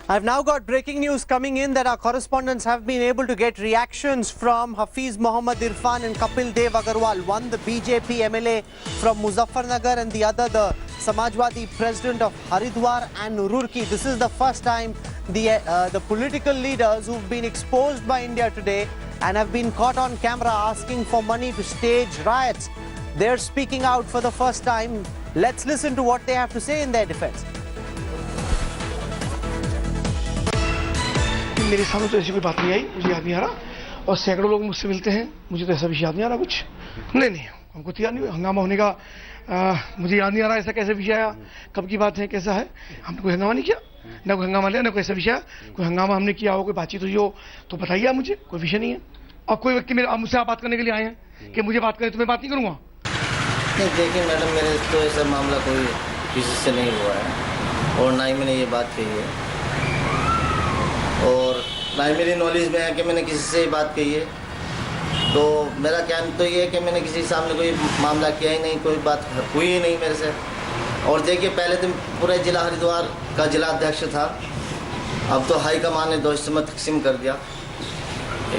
I've now got breaking news coming in that our correspondents have been able to get reactions from Hafiz Mohammad Irfan and Kapil Dev Agarwal. One, the BJP MLA from Muzaffarnagar, and the other, the Samajwadi president of Haridwar and Roorkee. This is the first time the political leaders who've been exposed by India today and have been caught on camera asking for money to stage riots. They're speaking out for the first time. Let's listen to what they have to say in their defense. मेरे सामने तो ऐसी कोई बात नहीं आई, मुझे याद नहीं आ रहा। और सैकड़ों लोग मुझसे मिलते हैं, मुझे तो ऐसा भी याद नहीं आ रहा कुछ। नहीं हमको तो याद नहीं, हंगामा होने का मुझे याद नहीं आ रहा ऐसा कैसे विषय आया, कब की बात है, कैसा है। हमने कोई हंगामा नहीं किया, ना कोई हंगामा लिया, ना कोई ऐसा विषय। कोई हंगामा हमने किया हो, कोई बातचीत हुई हो तो बताइए मुझे, कोई विषय नहीं है। और कोई व्यक्ति मेरे मुझसे आप बात करने के लिए आए हैं कि मुझे बात करें तो मैं बात नहीं करूँगा। नहीं देखिए मैडम, मेरे तो ऐसा मामला कोई किसी से नहीं हुआ है और ना ही मैंने ये बात कही है और ना ही मेरी नॉलेज में है कि मैंने किसी से बात कही है। तो मेरा कहना तो ये है कि मैंने किसी सामने कोई मामला किया ही नहीं, कोई बात हुई ही नहीं मेरे से। और देखिए पहले तो पूरे जिला हरिद्वार का जिला अध्यक्ष था, अब तो हाई कमान ने 2 हिस्सों में तकसीम कर दिया,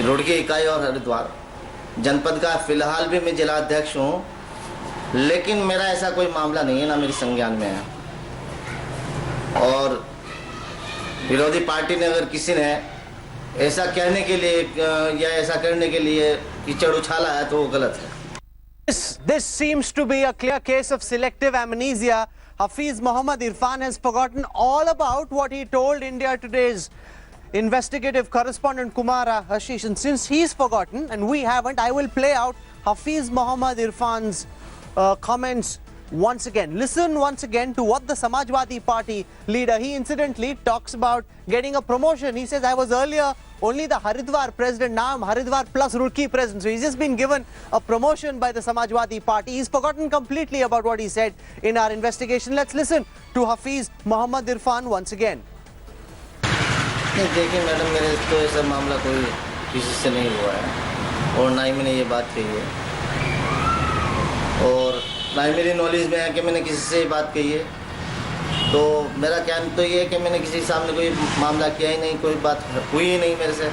रुड़की इकाई और हरिद्वार जनपद का। फिलहाल भी मैं जिला अध्यक्ष हूँ, लेकिन मेरा ऐसा कोई मामला नहीं है, ना मेरी संज्ञान में है। और विरोधी पार्टी ने अगर किसी ने ऐसा कहने के लिए या ऐसा करने के लिए कीचड़ उछाला है तो वो गलत है। This seems to be a clear case of selective amnesia. Hafiz Mohammad Irfan has forgotten all about what he told India Today's investigative correspondent Kumara Hashish. And since he's forgotten and we haven't, I will play out Hafiz Mohammad Irfan's comments once again. Listen once again to what the Samajwadi Party leader, he incidentally talks about getting a promotion. He says, I was earlier only the Haridwar president, now I'm Haridwar plus Roorkee president. So he's just been given a promotion by the Samajwadi Party. He's forgotten completely about what he said in our investigation. Let's listen to Hafiz Mohammad Irfan once again. नहीं देखिए madam, मेरे तो ऐसा मामला कोई किसी से नहीं हुआ है और ना ही मैंने ये बात कही है और ना ही मेरी नॉलेज में है कि मैंने किसी से बात कही है। तो मेरा कहना तो ये है कि मैंने किसी सामने कोई मामला किया ही नहीं, कोई बात हुई ही नहीं मेरे से।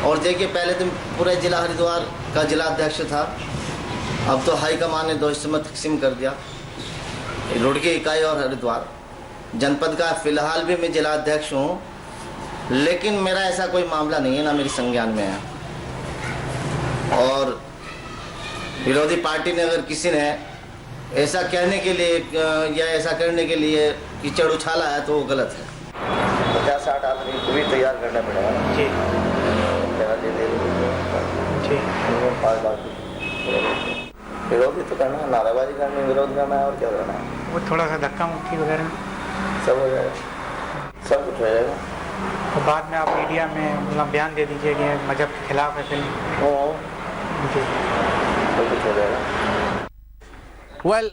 और देखिए पहले तो पूरे जिला हरिद्वार का जिला अध्यक्ष था, अब तो हाई कमान ने 2 हिस्सों में तकसीम कर दिया, रुड़की इकाई और हरिद्वार जनपद का। फिलहाल भी मैं जिला अध्यक्ष हूँ, लेकिन मेरा ऐसा कोई मामला नहीं है, ना मेरी संज्ञान में है। और विरोधी पार्टी ने अगर किसी ने ऐसा कहने के लिए या ऐसा करने के लिए कीचड़ उछाला है तो वो गलत है। 50-60 आदमी को भी तैयार करना पड़ेगा जी। विरोधी तो करना है, नारेबाजी करनी, विरोध करना है और क्या करना है। वो थोड़ा सा धक्का मुक्की वगैरह सब हो जाएगा, सब कुछ हो जाएगा। तो बाद में आप मीडिया में मतलब बयान दे दीजिए कि मजहब के खिलाफ है फिल्म जी, सब कुछ हो जाएगा। Well,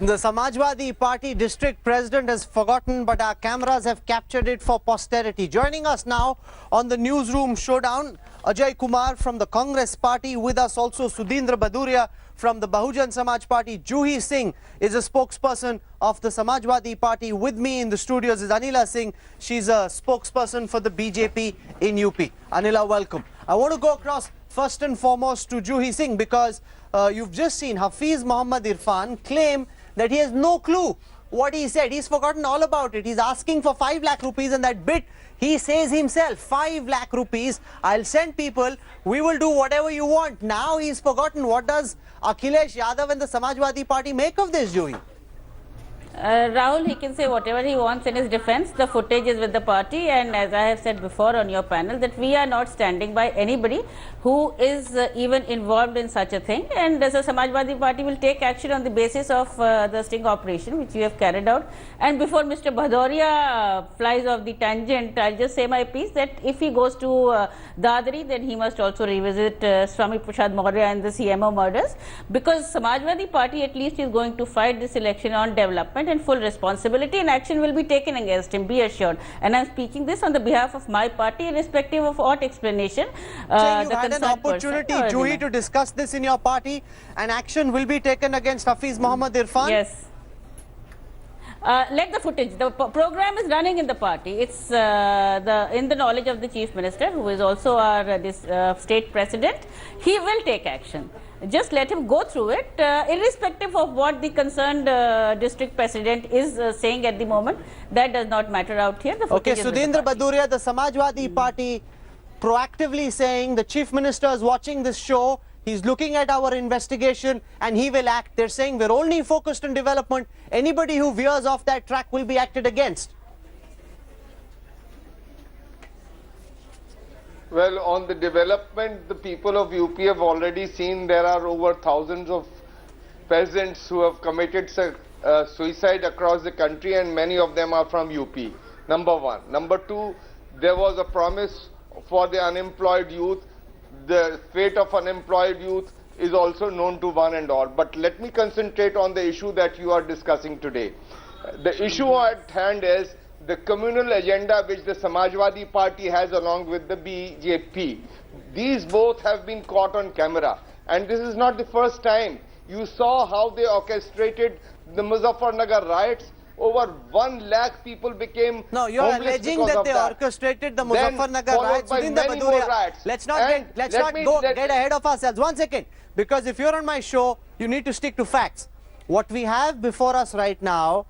the Samajwadi Party district president has forgotten, but our cameras have captured it for posterity. Joining us now on the newsroom showdown, Ajay Kumar from the Congress party. With us also Sudhindra Baduria from the Bahujan Samaj Party. Juhi Singh is a spokesperson of the Samajwadi Party. With me in the studios is Anila Singh. She's a spokesperson for the BJP in UP. Anila, welcome. I want to go across first and foremost to Juhi Singh because you've just seen Hafiz Mohammad Irfan claim that he has no clue what he said. He's forgotten all about it. He's asking for 5 lakh rupees, and that bit he says himself, 5 lakh rupees, I'll send people, we will do whatever you want. Now he's forgotten. What does Akhilesh Yadav and the Samajwadi Party make of this, Juhi? Rahul, he can say whatever he wants in his defense. The footage is with the party, and as I have said before on your panel, that we are not standing by anybody who is even involved in such a thing. And as a Samajwadi Party will take action on the basis of the sting operation which we have carried out. And before Mr. Bhadoria flies off the tangent, I'll just say my piece that if he goes to Dadri, then he must also revisit Swami Prasad Maurya and the CMO murders, because Samajwadi Party at least is going to fight this election on development and full responsibility, and action will be taken against him, be assured. And I'm speaking this on the behalf of my party, irrespective of what explanation So you had an opportunity, Juhi, to discuss this in your party, and action will be taken against Hafiz Mohammad Irfan? Yes. let the footage. The program is running in the party. It's in the knowledge of the chief minister, who is also our state president. He will take action. Just let him go through it, irrespective of what the concerned district president is saying at the moment. That does not matter out here. The Okay, footage is with the Sudhindra party. Baduria, the Samajwadi Party proactively saying the chief minister is watching this show, he's looking at our investigation and he will act. They're saying we're only focused on development. Anybody who veers off that track will be acted against. Well, on the development, the people of UP have already seen there are over thousands of peasants who have committed suicide across the country, and many of them are from UP. Number one. Number two, there was a promise for the unemployed youth. The fate of unemployed youth is also known to one and all. But let me concentrate on the issue that you are discussing today. The issue at hand is the communal agenda which the Samajwadi Party has along with the BJP. These both have been caught on camera, and this is not the first time. You saw how they orchestrated the Muzaffarnagar riots. Over 1 lakh people became No, you're homeless alleging because that of they that. orchestrated the Then Muzaffarnagar followed riots. by Sudhindra many more Baduria, riots. let's not And get let me- get ahead of ourselves. 1 second, because if you're on my show, you need to stick to facts. What we have before us right now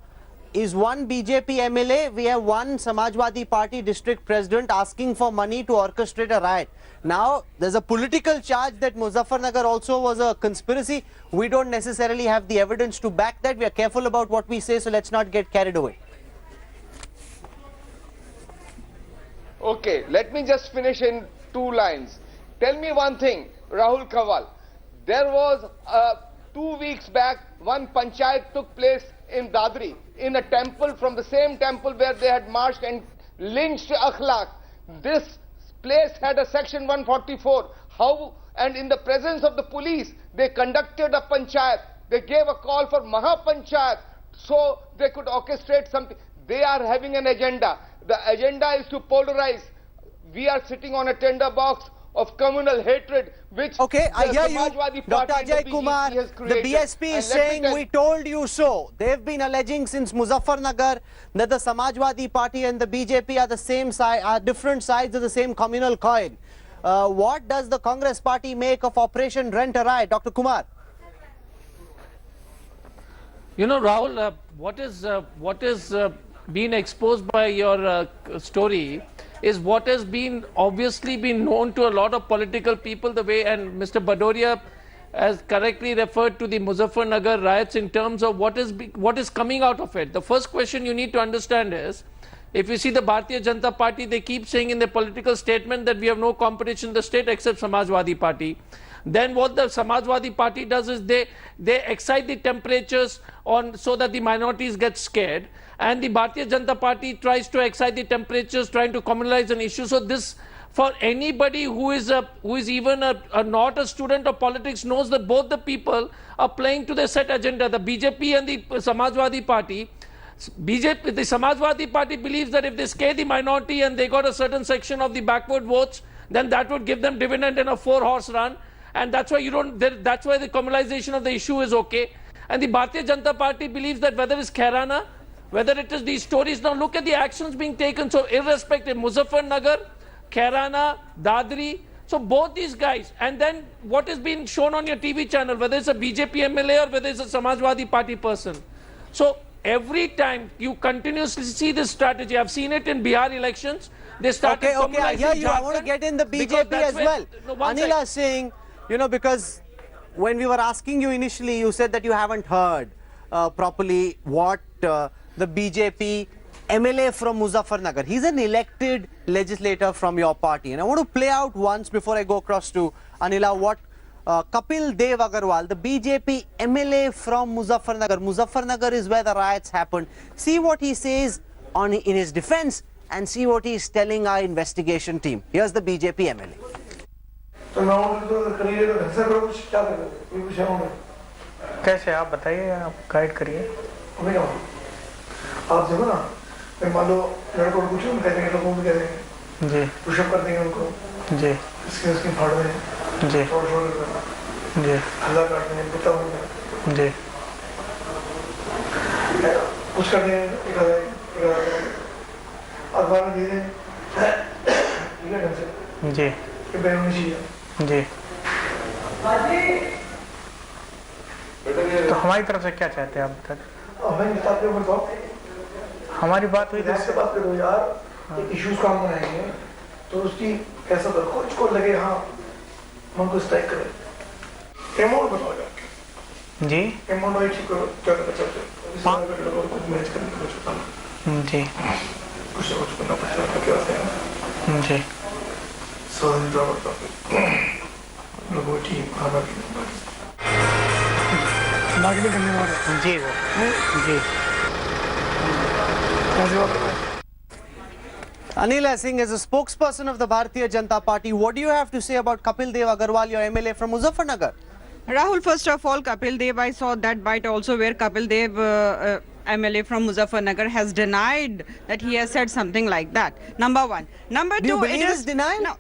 is one BJP MLA, we have one Samajwadi Party district president asking for money to orchestrate a riot. Now, there's a political charge that Muzaffarnagar also was a conspiracy. We don't necessarily have the evidence to back that. We are careful about what we say, so let's not get carried away. Okay, let me just finish in 2 lines. Tell me one thing, Rahul Kawal. There was 2 weeks back, one panchayat took place in Dadri, in a temple, from the same temple where they had marched and lynched Akhlaq. This place had a section 144. How? And in the presence of the police, they conducted a panchayat. They gave a call for Mahapanchayat so they could orchestrate something. They are having an agenda. The agenda is to polarize. We are sitting on a tender box of communal hatred, which Okay, I the hear you, Samajwadi Dr. Party and Ajay the Kumar. BJP has The created. BSP is And let me saying tell- we told you so. They've been alleging since Muzaffarnagar that the Samajwadi Party and the BJP are the same side, are different sides of the same communal coin. What does the Congress Party make of Operation Rent a Riot, Dr. Kumar? You know, Rahul, what is being exposed by your story is what has been obviously been known to a lot of political people, the way, and Mr. Badoria has correctly referred to the Muzaffarnagar riots in terms of what is coming out of it. The first question you need to understand is, if you see the Bharatiya Janata Party, they keep saying in their political statement that we have no competition in the state except Samajwadi Party. Then what the Samajwadi Party does is they excite the temperatures on so that the minorities get scared, and the Bharatiya Janata Party tries to excite the temperatures, trying to communalize an issue. So this, for anybody who is even not a student of politics, knows that both the people are playing to their set agenda. The BJP and the Samajwadi Party. The Samajwadi Party believes that if they scare the minority and they got a certain section of the backward votes, then that would give them dividend in a 4-horse run, and that's why that's why the communalization of the issue is okay. And the Bharatiya Janata Party believes that whether it's Khairana, whether it is these stories, now look at the actions being taken. So irrespective, Muzaffarnagar, Khairana, Dadri, so both these guys, and then what is being shown on your TV channel, whether it's a BJP MLA or whether it's a Samajwadi Party person. So every time you continuously see this strategy. I've seen it in Bihar elections. They started Okay, I hear you. I want to Jharkhand get in the because BJP that's as where- well. No, one Anila sec. Singh, you know, because when we were asking you initially, you said that you haven't heard properly what the BJP MLA from Muzaffarnagar, he's an elected legislator from your party. And I want to play out once before I go across to Anila what Kapil Dev Agarwal, the BJP MLA from Muzaffarnagar. Muzaffarnagar is where the riots happened. See what he says in his defense and see what he's telling our investigation team. Here's the BJP MLA. तो मैं तो करिए तो ऐसा करो कुछ क्या करें कोई कुछ है कैसे आप बताइए, आप गाइड करिए। हमें क्या आप देखो ना मैं मान लो लड़कों को कुछ कह देंगे लोगों को कह देंगे जी पुशअप कर देंगे उनको जी इसके फाड़ देंगे जी शोर शोर करना जी हल्ला काट देंगे बुता होगा जी कुछ कर दें अखबार में दे दें ठीक है ढंग से जी कि बैन होनी चाहिए जी। तो हमारी तरफ से क्या चाहते हैं आप तक? हमें बताते हो बताओ हमारी बात हुई ध्यान से बात करो यार इश्यूज काम बनाएंगे तो उसकी कैसा रखो इसको लगे हाँ हम को स्ट्राइक करें अमाउंट बताओ यार जी अमाउंट वाइज करो क्या करना चाहते हो कुछ मैनेज करने की कोशिश करना जी कुछ ना कुछ करना पड़ेगा क्या होता है जी। सारी ड्राइवर का लोगों टीम खाना मार्केटिंग करने वाले जी सर जी। कैसे बात Anil Singh is a spokesperson of the Bharatiya Janata Party. What do you have to say about Kapil Dev Agarwal, your MLA from Muzaffarnagar? Rahul, first of all, Kapil Dev, I saw that bite also where Kapil Dev, MLA from Muzaffarnagar, has denied that he has said something like that. Number one. Number Do you two, believe it his is denial? No,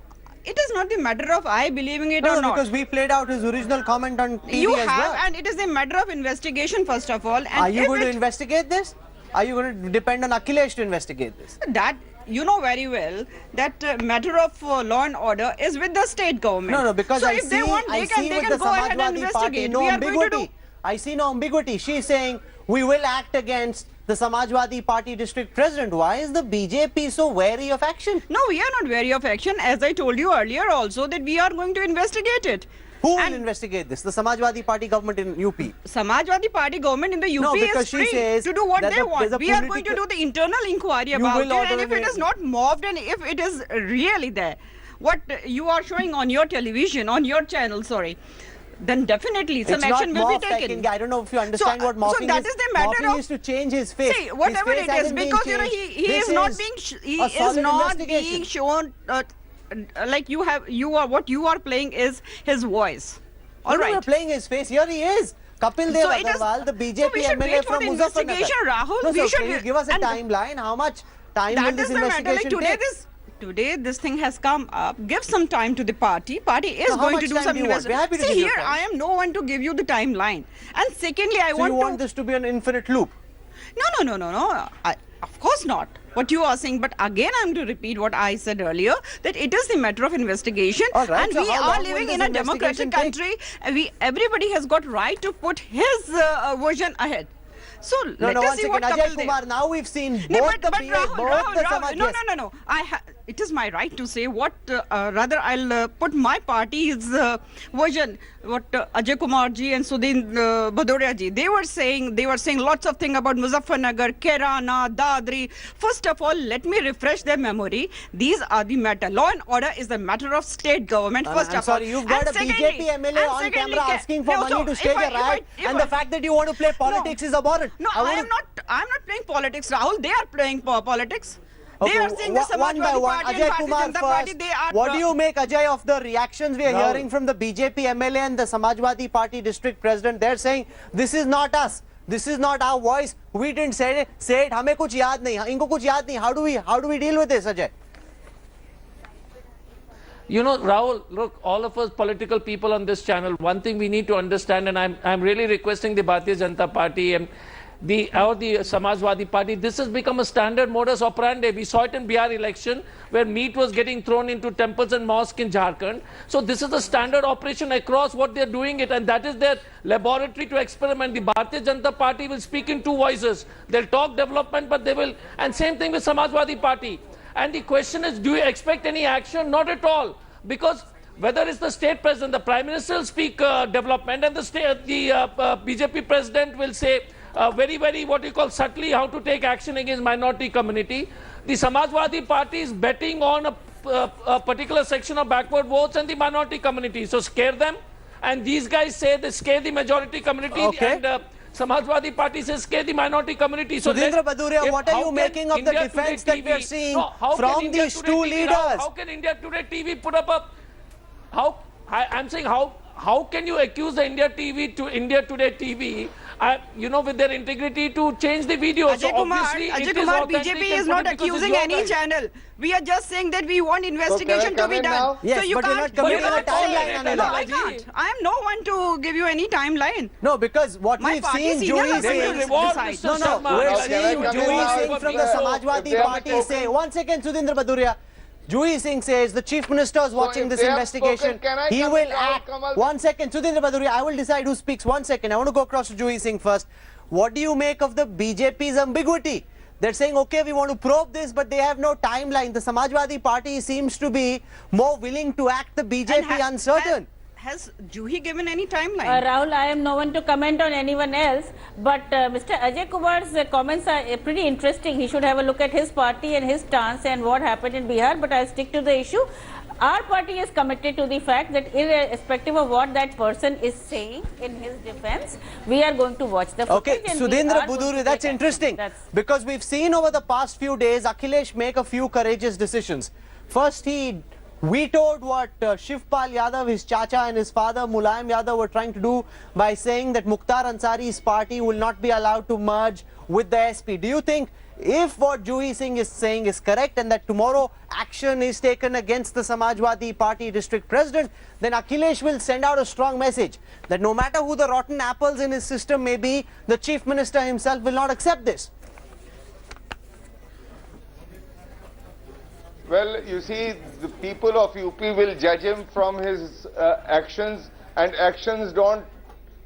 it is not the matter of I believing it No, or not. because we played out his original comment on TV You as have, well. and it is a matter of investigation, first of all. And Are you if going to it- investigate this? Are you going to depend on Akhilesh to investigate this? that you know very well that matter of law and order is with the state government. No, because so I if see, they want, I they see can with the go ahead and Samajwadi Party investigate. no We are going to do. ambiguity. I see no ambiguity. She's saying we will act against the Samajwadi Party district president. Why is the BJP so wary of action? No, we are not wary of action. As I told you earlier also that we are going to investigate it. Who will And investigate this? The Samajwadi Party government in UP. Samajwadi Party government in the UP No, because is she free says to do what that they there's want. a We are going to political- do the internal inquiry about will it, and order if it the- is not mobbed and if it is really there, what you are showing on your television, on your channel, sorry, then definitely some It's action not will be morphed, taken. I don't know if you understand what so morphing that is. is the matter Morphing of- is to change his face. See, whatever His face it is, hasn't been because you know changed. he This is not is being a solid not investigation. being shown like you are what you are playing is his voice. All No, right. we're playing his face. Here he is. Kapil Dev So it is- Agarwal, the so BJP we should MLA wait for from the Muzaffarnagar. investigation, Rahul. No, We so should can you wait- give us a and timeline? How much time will That this is the matter. Like investigation take? today this thing has come up. Give some time to the party. Party is So how going much to do time some do you want? We're happy to See give you here, time. I am no one to give you the timeline. And secondly, I So want you want to. this to be an infinite loop? No. Of course not. What you are saying, but again, I'm to repeat what I said earlier that it is the matter of investigation, All right, and so we how are long will living this in a investigation democratic country. Everybody has got right to put his version ahead. So No, let no, us one see second. what Ajay Kapil Dev- Kumar, now we've seen both No, the PA, Rahul, both the Rahul, Samaj. no, yes. no. It is my right to say what. Rather, I'll put my party's version. What Ajay Kumar ji and Sudhin Bhadoria ji they were saying lots of things about Muzaffarnagar, Kerana, Dadri. First of all, let me refresh their memory. These are the matter. Law and order is the matter of state government. First I'm of sorry, all, you've got And a secondly- BJP MLA and on secondly, camera asking for no, money so to if stage I- a if riot, I- and the fact that you want to play politics is abhorrent. No, I I wanna- am not. I'm not playing politics, Rahul. They are playing politics. They Okay, are saying the one by Samajwadi one. Party Ajay and Kumar Bharatiya Janata Party. first. They are. What do you make, Ajay, of the reactions we are Rahul. hearing from the BJP MLA and the Samajwadi Party district president? They're saying this is not us. This is not our voice. We didn't say it. हमें कुछ याद नहीं. इनको कुछ याद नहीं. How do we deal with this, Ajay? You know, Rahul, look, all of us political people on this channel, one thing we need to understand, and I'm really requesting the Bharatiya Janata Party and the Samajwadi Party, this has become a standard modus operandi. We saw it in Bihar election where meat was getting thrown into temples and mosques in Jharkhand. So this is a standard operation across what they're doing it, and that is their laboratory to experiment. The Bharatiya Janata Party will speak in two voices. They'll talk development, but they will, and same thing with Samajwadi Party. And the question is, do you expect any action? Not at all. Because whether it's the state president, the prime minister will speak development, and the BJP president will say very, very what you call subtly how to take action against minority community. The Samajwadi Party is betting on a particular section of backward votes and the minority community. So scare them, and these guys say they scare the majority community, Okay. and Samajwadi Party says scare the minority community. So Sudhindra Baduria, what are how you can making of the India defense Today that we are TV seeing how can from India these Today two TV leaders? How can India Today TV put up a I'm saying how can you accuse the India Today TV with their integrity to change the video. Ajay Kumar, BJP is not accusing any channel. We are just saying that we want investigation to be done. Now? Yes, so you but you're can't. not committing you a can't timeline, say- No, I Anila. can't. I am no one to give you any timeline. No, because what My we've party seen senior Juhi has They will Saying- saying... reward decide. Mr. No, no, Sharma. we're Now, seeing can I come in Juhi now? Singh from the If Samajwadi they have Party spoken- say, 1 second, Sudhindra Baduria. Juhi Singh says the Chief Minister is watching if this they have investigation. spoken, can I He come will in now, act. Kamal? 1 second, Sudhindra Baduria, I will decide who speaks. 1 second. I want to go across to Juhi Singh first. What do you make of the BJP's ambiguity? They're saying, okay, we want to probe this, but they have no timeline. The Samajwadi Party seems to be more willing to act, the BJP uncertain. Has Juhi given any timeline? Rahul, I am no one to comment on anyone else, but Mr. Ajay Kumar's comments are pretty interesting. He should have a look at his party and his stance and what happened in Bihar, but I'll stick to the issue. Our party is committed to the fact that irrespective of what that person is saying in his defense, we are going to watch the footage. Okay, and we Sudhindra are going to Buduri, take that's action. interesting. That's- Because we've seen over the past few days, Akhilesh make a few courageous decisions. First, he vetoed what Shivpal Yadav, his chacha and his father Mulayam Yadav were trying to do by saying that Mukhtar Ansari's party will not be allowed to merge with the SP. Do you think if what Juhi Singh is saying is correct and that tomorrow action is taken against the Samajwadi Party district president, then Akhilesh will send out a strong message that no matter who the rotten apples in his system may be, the Chief Minister himself will not accept this? Well, you see, the people of UP will judge him from his actions, and actions don't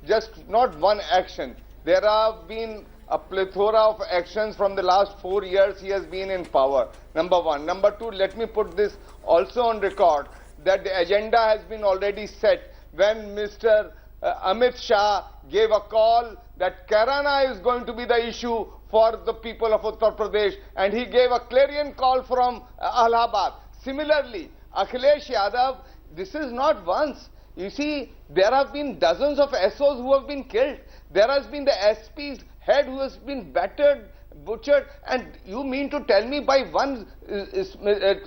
just not one action. There have been a plethora of actions from the last 4 years he has been in power. Number one. Number two, let me put this also on record that the agenda has been already set when Mr. Amit Shah gave a call that Kairana is going to be the issue for the people of Uttar Pradesh, and he gave a clarion call from Allahabad. Similarly, Akhilesh Yadav, this is not once. You see, there have been dozens of SOs who have been killed. There has been the SP's head who has been battered, butchered, and you mean to tell me by one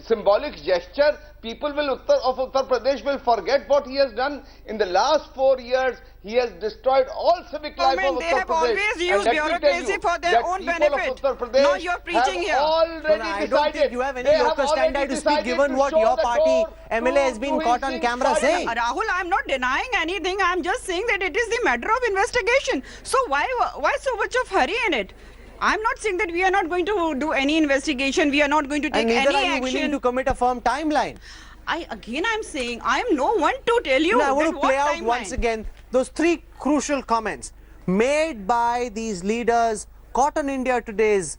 symbolic gesture, people of Uttar Pradesh will forget what he has done? In the last 4 years, he has destroyed all civic life of Uttar Pradesh. They have always used bureaucracy for their own benefit. Now you're preaching here. I don't think you have any locus standi to speak given what your party MLA has been caught on camera saying. Rahul, I'm not denying anything. I'm just saying that it is the matter of investigation. So why so much of hurry in it? I'm not saying that we are not going to do any investigation. We are not going to take And neither any are you willing action. to commit a firm timeline. I'm saying I am no one to tell you. Now, I want that to what play out timeline. once again those 3 crucial comments made by these leaders caught on India Today's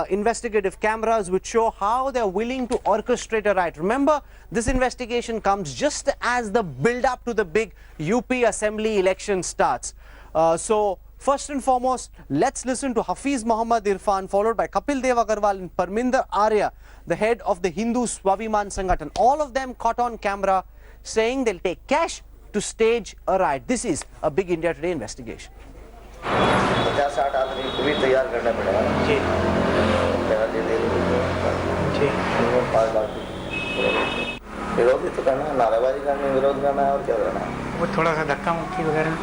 investigative cameras, which show how they're willing to orchestrate a riot. Remember, this investigation comes just as the build-up to the big UP Assembly election starts. So, first and foremost, let's listen to Hafiz Muhammad Irfan, followed by Kapil Dev Agarwal and Parminder Arya, the head of the Hindu Swaviman Sangathan. All of them caught on camera saying they'll take cash to stage a riot. This is a big India Today investigation. 50-60 आदमी को भी तैयार करना पड़ेगा ना जी तेरा दे दे जी 5 लाख विरोध ही तो करना है, नारेबाजी करना है, विरोध करना है और क्या करना है, वो थोड़ा सा धक्का मुक्की वगैरह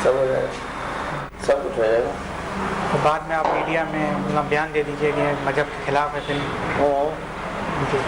सब हो जाएगा, सब कुछ हो जाएगा। तो बाद में आप मीडिया में मतलब बयान दे दीजिए कि मजहब के खिलाफ है फिल्म वो जी